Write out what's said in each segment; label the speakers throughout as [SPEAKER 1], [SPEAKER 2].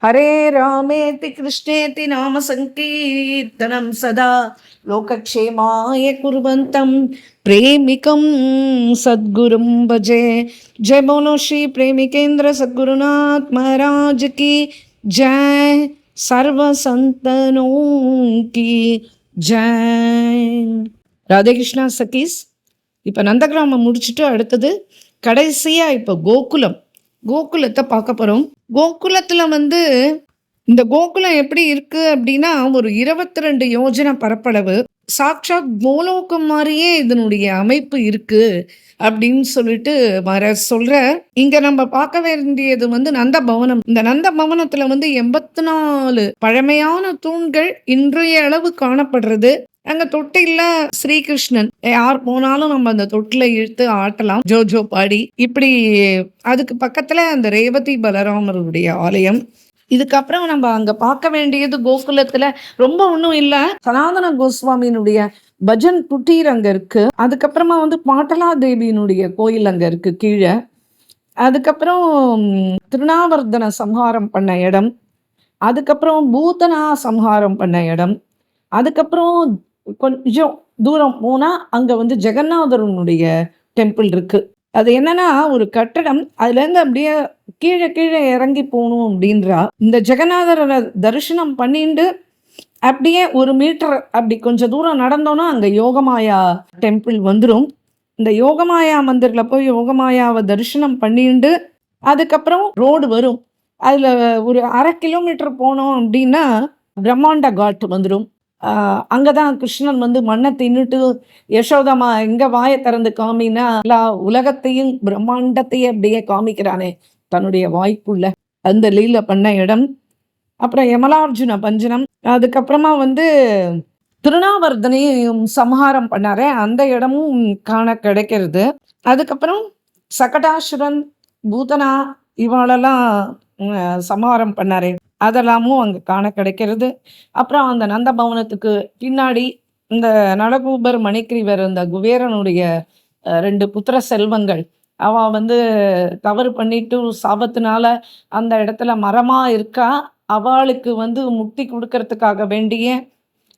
[SPEAKER 1] ஹரே ராமேதி கிருஷ்ணேதி நாம சங்கீர்த்தனம் சதா லோகக்ஷேமாய குர்வந்தம் பிரேமிகம் சத்குரும் பஜே. ஜெய் போலோ ஸ்ரீ பிரேமிகேந்திர சத்குருநாத் மகாராஜ் கி ஜெய். சர்வ சந்தனோ கி ஜெய். ராதே கிருஷ்ணா சகீஸ். இப்போ நந்தகிராமம் முடிச்சுட்டு அடுத்தது கடைசியாக இப்போ கோகுலத்தை பார்க்க போகிறோம். கோகுலத்தில் இந்த கோகுலம் எப்படி இருக்கு அப்படின்னா, ஒரு 22 யோஜனை பரப்பளவு. சாக்ஷாத் கோலோகம் மாதிரியே இதனுடைய அமைப்பு இருக்கு அப்படின்னு சொல்லிட்டு சொல்ற. இங்க நம்ம பார்க்க வேண்டியது நந்தபவனம். இந்த நந்தபவனத்துல 84 பழமையான தூண்கள் இன்றைய அளவு காணப்படுறது. அங்க தொட்டில ஸ்ரீகிருஷ்ணன் யார் போனாலும் நம்ம அந்த தொட்டில இழுத்து ஆட்டலாம், ஜோஜோ பாடி. இப்படி அதுக்கு பக்கத்துல அந்த ரேவதி பலராமருடைய ஆலயம். இதுக்கப்புறம் நம்ம அங்க பார்க்க வேண்டியது கோகுலத்துல ரொம்ப ஒன்றும் இல்லை, சனாதன கோஸ்வாமியினுடைய பஜன் குட்டீர் அங்க இருக்கு. அதுக்கப்புறமா பாட்டலா தேவியினுடைய கோயில் அங்க இருக்கு கீழே. அதுக்கப்புறம் திருநாவர்தன சம்ஹாரம் பண்ண இடம், அதுக்கப்புறம் பூதனா சம்ஹாரம் பண்ண இடம், அதுக்கப்புறம் கொஞ்சம் தூரம் போனா அங்க ஜெகநாதரனுடைய டெம்பிள் இருக்கு. அது என்னன்னா ஒரு கட்டடம், அதுல இருந்து அப்படியே கீழே கீழே இறங்கி போகணும் அப்படின்றா. இந்த ஜெகநாதரை தரிசனம் பண்ணிட்டு அப்படியே 1 மீட்டர் அப்படி கொஞ்சம் தூரம் நடந்தோம்னா அங்க யோகமாயா டெம்பிள் வந்துடும். இந்த யோகமாயா மந்திரில போய் யோகமாயாவை தரிசனம் பண்ணிட்டு அதுக்கப்புறம் ரோடு வரும். அதுல ஒரு 1/2 கிலோமீட்டர் போனோம் அப்படின்னா பிரம்மாண்ட காட் வந்துடும். அங்கதான் கிருஷ்ணன் மண்ணை தின்னுட்டு யசோதமா எங்க வாயை திறந்து காமினா எல்லா உலகத்தையும் பிரம்மாண்டத்தையும் அப்படியே காமிக்கிறானே தன்னுடைய வாய்ப்புள்ள அந்த லீல பண்ண இடம். அப்புறம் யமலார்ஜுன பஞ்சனம், அதுக்கப்புறமா திருநாவர்தனையும் சம்ஹாரம் பண்ணாரே அந்த இடமும் காண கிடைக்கிறது. அதுக்கப்புறம் சகடாசுரன், பூதனா இவாளெல்லாம் சம்ஹாரம் பண்ணாரே அதெல்லாமும் அங்கே காண கிடைக்கிறது. அப்புறம் அந்த நந்தபவனத்துக்கு பின்னாடி இந்த நலகூபர் மணிக்கிரீவர், இந்த குபேரனுடைய 2 புத்திர செல்வங்கள், அவ தவறு பண்ணிட்டு சாபத்தினால அந்த இடத்துல மரமா இருக்கா. அவளுக்கு முக்தி கொடுக்கறதுக்காக வேண்டிய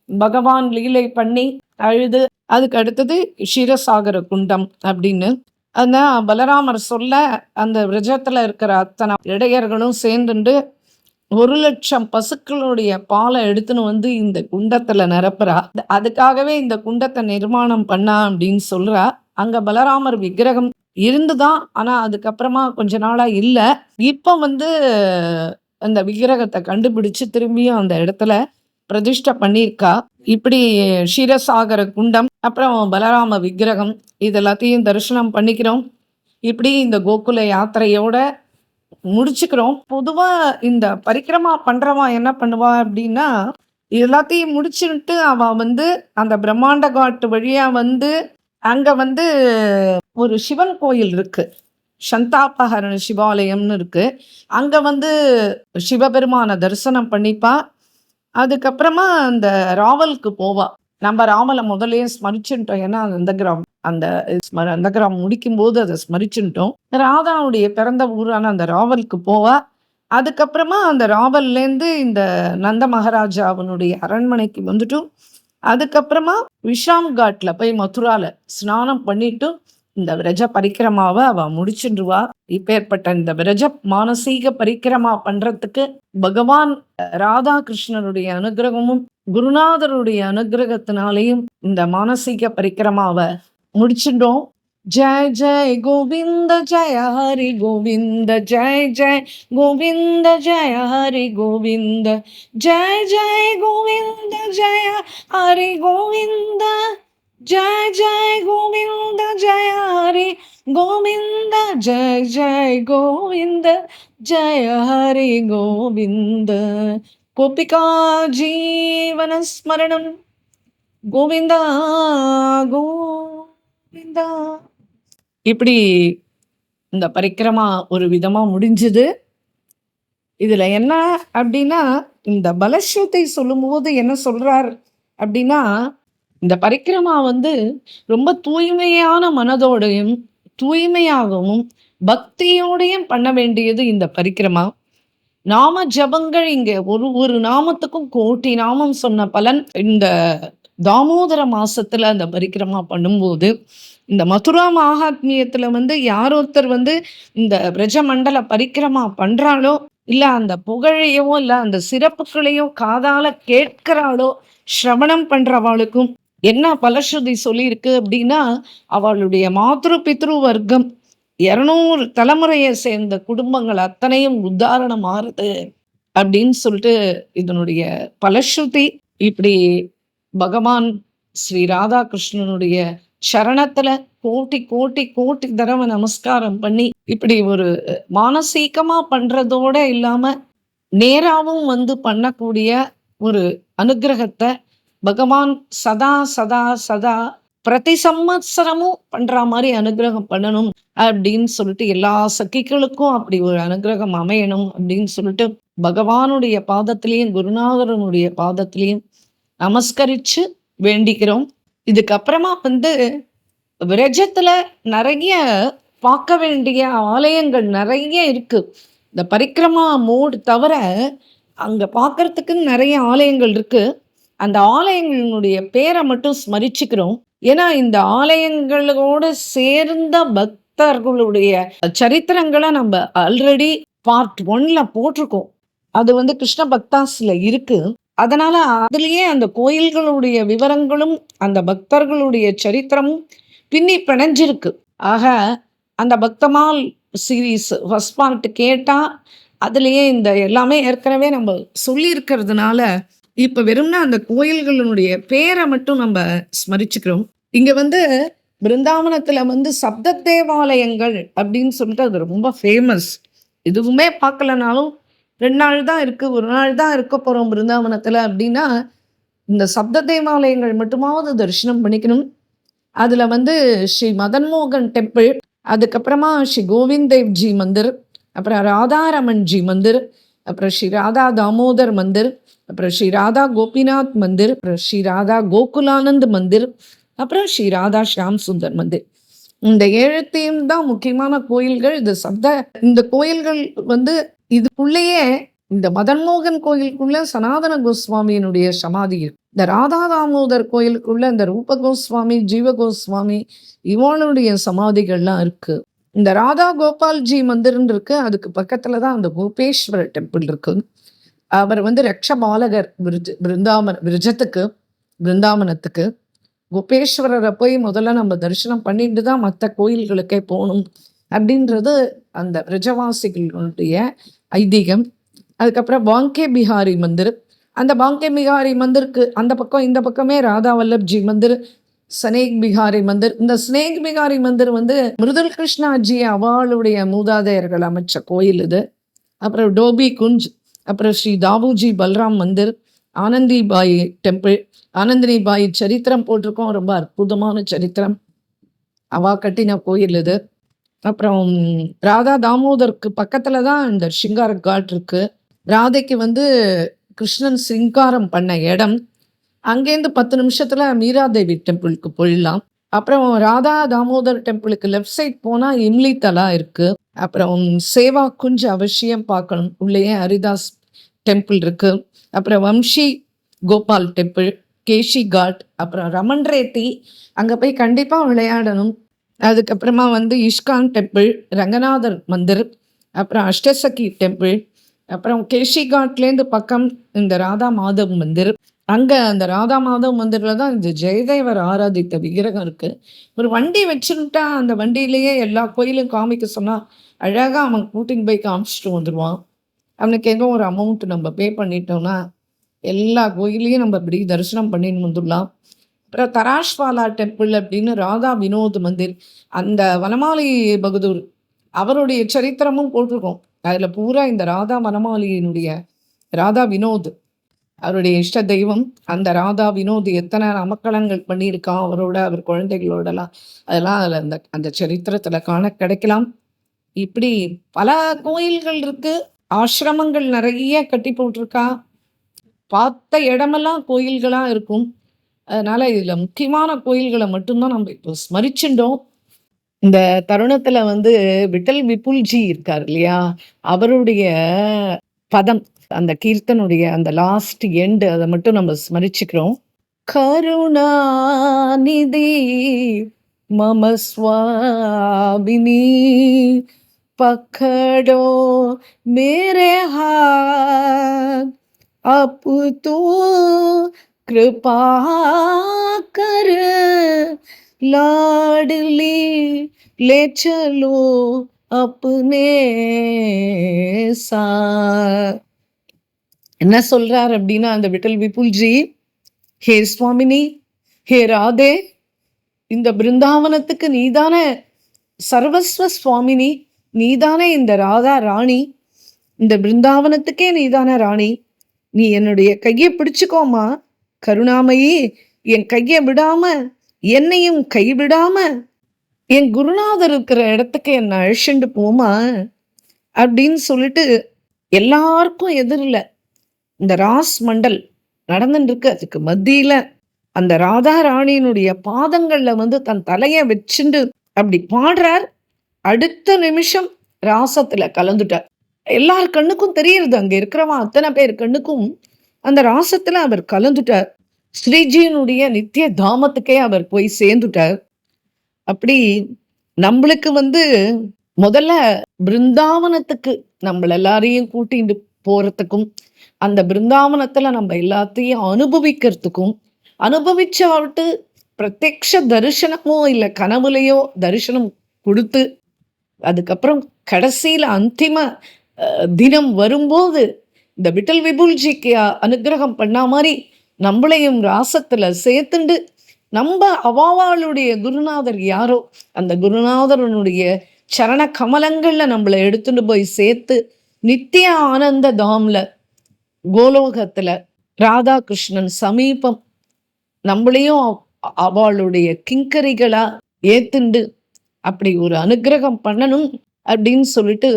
[SPEAKER 1] பகவான் லீலை பண்ணி அழுது. அதுக்கு அடுத்தது க்ஷீரசாகர குண்டம் அப்படின்னு அந்த பலராமர் சொல்ல அந்த விரஜத்துல இருக்கிற அத்தனை இடையர்களும் சேர்ந்துண்டு 1,00,000 பசுக்களுடைய பாலை எடுத்துன்னு இந்த குண்டத்துல நிரப்புறா. அதுக்காகவே இந்த குண்டத்தை நிர்மாணம் பண்ணா அப்படின்னு சொல்றா. அங்க பலராமர் விக்கிரகம் இருந்துதான், ஆனா அதுக்கப்புறமா கொஞ்ச நாளா இல்ல. இப்ப அந்த விக்கிரகத்தை கண்டுபிடிச்சு திரும்பியும் அந்த இடத்துல பிரதிஷ்டை பண்ணியிருக்கா. இப்படி க்ஷீரசாகர குண்டம், அப்புறம் பலராம விக்கிரகம், இது எல்லாத்தையும் தரிசனம் பண்ணிக்கிறோம். இப்படி இந்த கோகுல யாத்திரையோட முடிச்சுக்கிறோம். பொதுவா இந்த பரிக்கிரமா பண்றவா என்ன பண்ணுவா அப்படின்னா, எல்லாத்தையும் முடிச்சுட்டு அவ அந்த பிரம்மாண்ட காட்டு வழியா அங்க ஒரு சிவன் கோயில் இருக்கு, சந்தாபஹரண சிவாலயம்னு இருக்கு. அங்க சிவபெருமான தரிசனம் பண்ணிப்பா. அதுக்கப்புறமா அந்த ராவலுக்கு போவா. நம்ம ராமலை முதலே ஸ்மரிச்சுட்டோம், ஏன்னா அந்த கிராமம் முடிக்கும் போது அதை ஸ்மரிச்சுட்டோம். ராதாவுடைய பிறந்த ஊரான அந்த ராவலுக்கு போவா. அதுக்கப்புறமா அந்த ராவல்லேருந்து இந்த நந்த மகாராஜாவனுடைய அரண்மனைக்கு வந்துட்டும், அதுக்கப்புறமா விஷாம் காட்ல போய் மதுரால ஸ்நானம் பண்ணிட்டு இந்த விரஜ பரிக்கிரமாவை அவ முடிச்சுருவா. இப்பேற்பட்ட இந்த விரஜ மானசீக பரிக்கிரமா பண்றதுக்கு பகவான் ராதாகிருஷ்ணனுடைய அனுகிரகமும் குருநாதருடைய அனுகிரகத்தினாலேயும் இந்த மானசீக பரிக்கிரமாவை முடிச்சுட்டோம். ஜெய் ஜெய் கோவிந்த ஜெய ஹரி கோவிந்த, ஜெய் ஜெய் கோவிந்த ஜெய ஹரி கோவிந்த, ஜெய் ஜெய் கோவிந்த ஜெய ஹரி கோவிந்த, ஜெய் ஜெய் கோவிந்த ஜெய ஹரி கோவிந்த, ஜெய் ஜெய் கோவிந்த ஜெய ஹரி கோவிந்த. கோபிகா ஜீவன ஸ்மரணம் கோவிந்தா கோவிந்தா. இப்படி இந்த பரிக்கிரமா ஒரு விதமா முடிஞ்சது. இதுல என்ன அப்படின்னா, இந்த பலஸ்ருதி சொல்லும்போது என்ன சொல்றார் அப்படின்னா, இந்த பரிக்கிரமா ரொம்ப தூய்மையான மனதோடையும் தூய்மையாகவும் பக்தியோடையும் பண்ண வேண்டியது இந்த பரிக்கிரமா. நாம ஜபங்கள் இங்க ஒரு ஒரு நாமத்துக்கும் கோடி நாமம் சொன்ன பலன் இந்த தாமோதர மாசத்துல அந்த பரிக்கிரமா பண்ணும்போது, இந்த மதுரா மகாத்மியத்துல வந்து யார் ஒருத்தர் வந்து இந்த பிரஜமண்டல பரிக்கிரமா பண்றாளோ, இல்ல அந்த புகழையோ, இல்ல அந்த சிறப்புகளையோ காதால கேட்கிறாளோ, சிரவணம் பண்றவாளுக்கும் என்ன பலஸ்ருதி சொல்லியிருக்கு அப்படின்னா, அவளுடைய மாத்ரு பித்ரு வர்க்கம் 200 தலைமுறையை சேர்ந்த குடும்பங்கள் அத்தனையும் உத்தாரணம் ஆறுது அப்படின்னு சொல்லிட்டு இதனுடைய பலஸ்ருதி. இப்படி பகவான் ஸ்ரீ ராதாகிருஷ்ணனுடைய சரணத்துல கோட்டி கோட்டி கோட்டி தடவை நமஸ்காரம் பண்ணி இப்படி ஒரு மானசீகமா பண்றதோட இல்லாம நேராவும் வந்து பண்ணக்கூடிய ஒரு அனுகிரகத்தை பகவான் சதா சதா சதா பிரதி சம்வத்சரமும் பண்ற மாதிரி அனுகிரகம் பண்ணணும் அப்படின்னு சொல்லிட்டு எல்லா சகிகளுக்கும் அப்படி ஒரு அனுகிரகம் அமையணும் அப்படின்னு சொல்லிட்டு பகவானுடைய பாதத்திலையும் குருநாதரனுடைய பாதத்திலையும் நமஸ்கரிச்சு வேண்டிக்கிறோம். இதுக்கப்புறமா வந்து விரஜத்துல நிறைய பார்க்க வேண்டிய ஆலயங்கள் நிறைய இருக்கு. இந்த பரிக்கிரமா மோடு தவிர அங்க பார்க்கறதுக்கு நிறைய ஆலயங்கள் இருக்கு. அந்த ஆலயங்களுடைய பேரை மட்டும் ஸ்மரிச்சுக்கிறோம். ஏன்னா இந்த ஆலயங்களோட சேர்ந்த பக்தர்களுடைய சரித்திரங்களை நம்ம ஆல்ரெடி பார்ட் 1ல போட்டிருக்கோம். அது வந்து கிருஷ்ண பக்தாஸ்ல இருக்கு. அதனால அதுலயே அந்த கோயில்களுடைய விவரங்களும் அந்த பக்தர்களுடைய சரித்திரமும் பின்னி பிணைஞ்சிருக்கு. ஆக அந்த பக்தமால் சீரீஸ் ஃபர்ஸ்ட் பார்ட் கேட்டா அதுலயே இந்த எல்லாமே ஏற்கனவே நம்ம சொல்லி இருக்கிறதுனால இப்ப வெறும்னா அந்த கோயில்களுடைய பேரை மட்டும் நம்ம ஸ்மரிச்சுக்கிறோம். இங்க வந்து பிருந்தாவனத்துல வந்து சப்த தேவாலயங்கள் அப்படின்னு சொல்லிட்டு அது ரொம்ப ஃபேமஸ். எதுவுமே பார்க்கலனாலும் 2 நாள் தான் இருக்கு, 1 நாள் தான் இருக்க போறோம் பிருந்தாவனத்துல அப்படின்னா இந்த சப்த தேவாலயங்கள் மட்டுமாவது தரிசனம் பண்ணிக்கணும். அதுல வந்து ஸ்ரீ மதன் மோகன் டெம்பிள், அதுக்கப்புறமா ஸ்ரீ கோவிந்த் தேவ் ஜி மந்திர், அப்புறம் ராதாரமன் ஜி மந்திர், அப்புறம் ஸ்ரீ ராதா தாமோதர் மந்திர், அப்புறம் ஸ்ரீ ராதா கோபிநாத் மந்திர், அப்புறம் ஸ்ரீ ராதா கோகுலானந்த் மந்திர், அப்புறம் ஸ்ரீ ராதா ஷியாம் சுந்தர் மந்திர். இந்த 7 தான் முக்கியமான கோயில்கள். இந்த கோயில்கள் வந்து இதுக்குள்ளேயே இந்த மதன்மோகன் கோயிலுக்குள்ள சனாதன கோஸ்வாமியினுடைய சமாதி இருக்கு. இந்த ராதா தாமோதர் கோயிலுக்குள்ள இந்த ரூப கோஸ்வாமி, ஜீவ கோஸ்வாமி இவனுடைய சமாதிகள்லாம் இருக்கு. இந்த ராதா கோபால்ஜி மந்திர்ன்னு இருக்கு. அதுக்கு பக்கத்துல தான் அந்த கோபேஸ்வரர் டெம்பிள் இருக்கு. அவர் வந்து ரக்ஷபாலகர் பிருந்தாவனத்துக்கு கோபேஸ்வரரை போய் முதல்ல நம்ம தரிசனம் பண்ணிட்டு தான் மற்ற கோயில்களுக்கே போகணும் அப்படின்றது அந்த பிரஜவாசிகளுடைய ஐதீகம். அதுக்கப்புறம் பாங்கே பிஹாரி மந்திர், அந்த பாங்கே பிஹாரி மந்திருக்கு அந்த பக்கம் இந்த பக்கமே ராதா வல்லப்ஜி மந்திர், ஸ்னேக் பிஹாரி மந்திர். இந்த ஸ்னேக் பிஹாரி மந்திர் வந்து மிருதுல் கிருஷ்ணாஜி அவளுடைய மூதாதையர்கள் அமைச்ச கோயில் இது. அப்புறம் டோபி குஞ்ச், அப்புறம் ஸ்ரீ தாபூஜி பல்ராம் மந்திர், ஆனந்தி பாய் டெம்பிள். ஆனந்தினி பாய் சரித்திரம் போட்டிருக்கோம், ரொம்ப அற்புதமான சரித்திரம், அவா கட்டின கோயில் இது. அப்புறம் ராதா தாமோதருக்கு பக்கத்துல தான் இந்த சிங்கார காட் இருக்கு. ராதைக்கு வந்து கிருஷ்ணன் சிங்காரம் பண்ண இடம். அங்கேருந்து 10 நிமிஷத்துல மீராதேவி டெம்பிளுக்கு போயிடலாம். அப்புறம் ராதா தாமோதர் டெம்பிளுக்கு லெஃப்ட் சைட் போனா இம்லி தலா இருக்கு. அப்புறம் சேவா குஞ்ச் அவசியம் பார்க்கணும், உள்ளேயே ஹரிதாஸ் டெம்பிள் இருக்கு. அப்புறம் வம்ஷி கோபால் டெம்பிள், கேஷி காட், அப்புறம் ரமன் ரேட்டி அங்க போய் கண்டிப்பா விளையாடணும். அதுக்கப்புறமா வந்து இஷ்கான் டெம்பிள், ரங்கநாதர் மந்திர், அப்புறம் அஷ்டசகி டெம்பிள், அப்புறம் கேஷி காட்லேருந்து பக்கம் இந்த ராதா மாதவ் மந்திர். அங்கே அந்த ராதா மாதவ் மந்திரில் தான் இந்த ஜெயதேவர் ஆராதித்த விக்கிரகம் இருக்குது. ஒரு வண்டி வச்சுருட்டா அந்த வண்டியிலேயே எல்லா கோயிலும் காமிக்க சொன்னால் அழகாக அவன் கூட்டின்னு போய் காமிச்சிட்டு வந்துடுவான். அவனுக்கு ஏதோ ஒரு அமௌண்ட் நம்ம பே பண்ணிட்டோம்னா எல்லா கோயிலையும் நம்ம இப்படி தரிசனம் பண்ணின்னு வந்துடலாம். அப்புறம் தராஷ்வாலா டெம்பிள் அப்படின்னு ராதா வினோத் மந்திர், அந்த வனமாலி பகதூர் அவருடைய சரித்திரமும் போட்டிருக்கோம். அதில் பூரா இந்த ராதா வனமாலியினுடைய ராதா வினோத் அவருடைய இஷ்ட தெய்வம். அந்த ராதா வினோத் எத்தனை அமக்களங்கள் பண்ணியிருக்கான் அவரோட, அவர் குழந்தைகளோடலாம், அதெல்லாம் அதில் அந்த சரித்திரத்தில் காண கிடைக்கலாம். இப்படி பல கோயில்கள் இருக்கு, ஆசிரமங்கள் நிறைய கட்டி போட்டிருக்கா. பார்த்த இடமெல்லாம் கோயில்களாக இருக்கும். அதனால இதில் முக்கியமான கோயில்களை மட்டும்தான் நம்ம இப்போ ஸ்மரிச்சுட்டோம். இந்த தருணத்துல வந்து விட்டல் விபுல்ஜி இருக்கார் இல்லையா, அவருடைய பதம், அந்த கீர்த்தனுடைய அந்த லாஸ்ட் எண்ட் அதை மட்டும் நம்ம ஸ்மரிச்சுக்கிறோம். கருணாநிதி மம ஸ்வாமினி पकड़ो मेरे हाथ, अब तो कृपा कर लाडली ले चलो अपने साथ. என்ன சொல்றார் அப்படின்னா அந்த விட்டல் விபுல்ஜி, ஹே சுவாமினி, ஹே ராதே, இந்த பிருந்தாவனத்துக்கு நீதானே சர்வஸ்வ சுவாமினி, நீதானே இந்த ராதா ராணி, இந்த பிருந்தாவனத்துக்கே நீதானே ராணி, நீ என்னுடைய கையை பிடிச்சுக்கோமா கருணாமயி, என் கையை விடாம, என்னையும் கைவிடாம என் குருநாதர் இருக்கிற இடத்துக்கு என்னை அழிச்சுண்டு போமா அப்படின்னு சொல்லிட்டு எல்லாருக்கும் எதிரில் இந்த ராஸ் மண்டல் நடந்துட்டு இருக்கு. அதுக்கு மத்தியில அந்த ராதா ராணியினுடைய பாதங்கள்ல தன் தலையை வச்சுண்டு அப்படி பாடுறார். அடுத்த நிமிஷம் ராசத்துல கலந்துட்டார். எல்லார் கண்ணுக்கும் தெரியுது, அங்க இருக்கிறவன் அத்தனை பேர் கண்ணுக்கும் அந்த ராசத்துல அவர் கலந்துட்டார். ஸ்ரீஜியினுடைய நித்திய தாமத்துக்கே அவர் போய் சேர்ந்துட்டார். அப்படி நம்மளுக்கு முதல்ல பிருந்தாவனத்துக்கு நம்மள எல்லாரையும் கூட்டிட்டு போறதுக்கும், அந்த பிருந்தாவனத்துல நம்ம எல்லாத்தையும் அனுபவிக்கிறதுக்கும், அனுபவிச்சாவிட்டு பிரத்யக்ஷ தரிசனமோ இல்லை கனவுலையோ தரிசனம் கொடுத்து அதுக்கப்புறம் கடைசியில அந்திம தினம் வரும்போது இந்த விட்டல் விபுல்ஜிக்கு அனுகிரகம் பண்ண மாதிரி நம்மளையும் ராசத்துல சேர்த்துண்டு நம்ம அவாவாளுடைய குருநாதர் யாரோ அந்த குருநாதரனுடைய சரண கமலங்கள்ல நம்மளை எடுத்துட்டு போய் சேர்த்து நித்திய ஆனந்த தாம்ல கோலோகத்துல ராதா கிருஷ்ணன் சமீபம் நம்மளையும் அவளுடைய கிங்கரிகளா ஏத்துண்டு அப்படி ஒரு அனுகிரகம் பண்ணணும் அப்படின்னு சொல்லிட்டு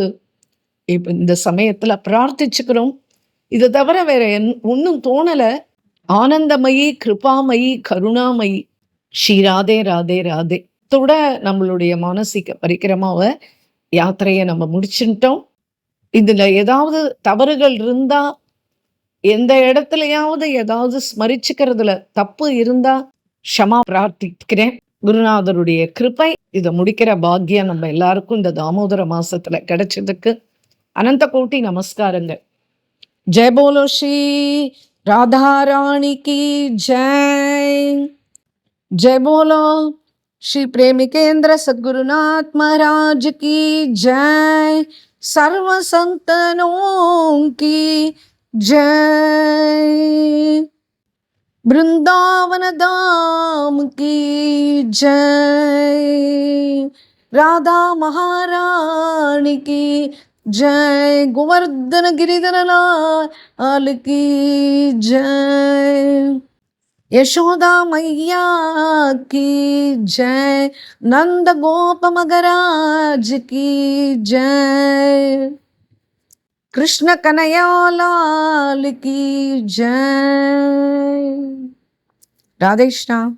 [SPEAKER 1] இப்ப இந்த சமயத்துல பிரார்த்திச்சுக்கிறோம். இதை தவிர வேற ஒன்றும் தோணல. ஆனந்தமயி, கிருபாமயி, கருணாமயி, ஸ்ரீ ராதே ராதே ராதே தோட நம்மளுடைய மானசீக பரிக்கிரமாவை யாத்திரையை நம்ம முடிச்சுட்டோம். இதுல ஏதாவது தவறுகள் இருந்தா, எந்த இடத்துலயாவது ஏதாவது ஸ்மரிச்சுக்கிறதுல தப்பு இருந்தா க்ஷமா பிரார்த்திக்கிறேன். குருநாதருடைய கிருபை இதை முடிக்கிற பாக்கியம் நம்ம எல்லாருக்கும் இந்த தாமோதர மாசத்துல கிடைச்சதுக்கு அனந்த கோட்டி நமஸ்காரங்கள். ஜெய் போலோ ஸ்ரீ ராதா ராணி கி ஜெய். ஜெய் போலோ श्री प्रेमिकेंद्र सद्गुरुनाथ महाराज की जय. सर्व संतनों की जय. वृंदावन धाम की जय. राधा महारानी की जय. गोवर्धन गिरिधर लाल की जय. यशोदा मैया की जय. नंद गोप मगराज की जय. कृष्ण कन्हैया लाल की जय. राधे श्याम.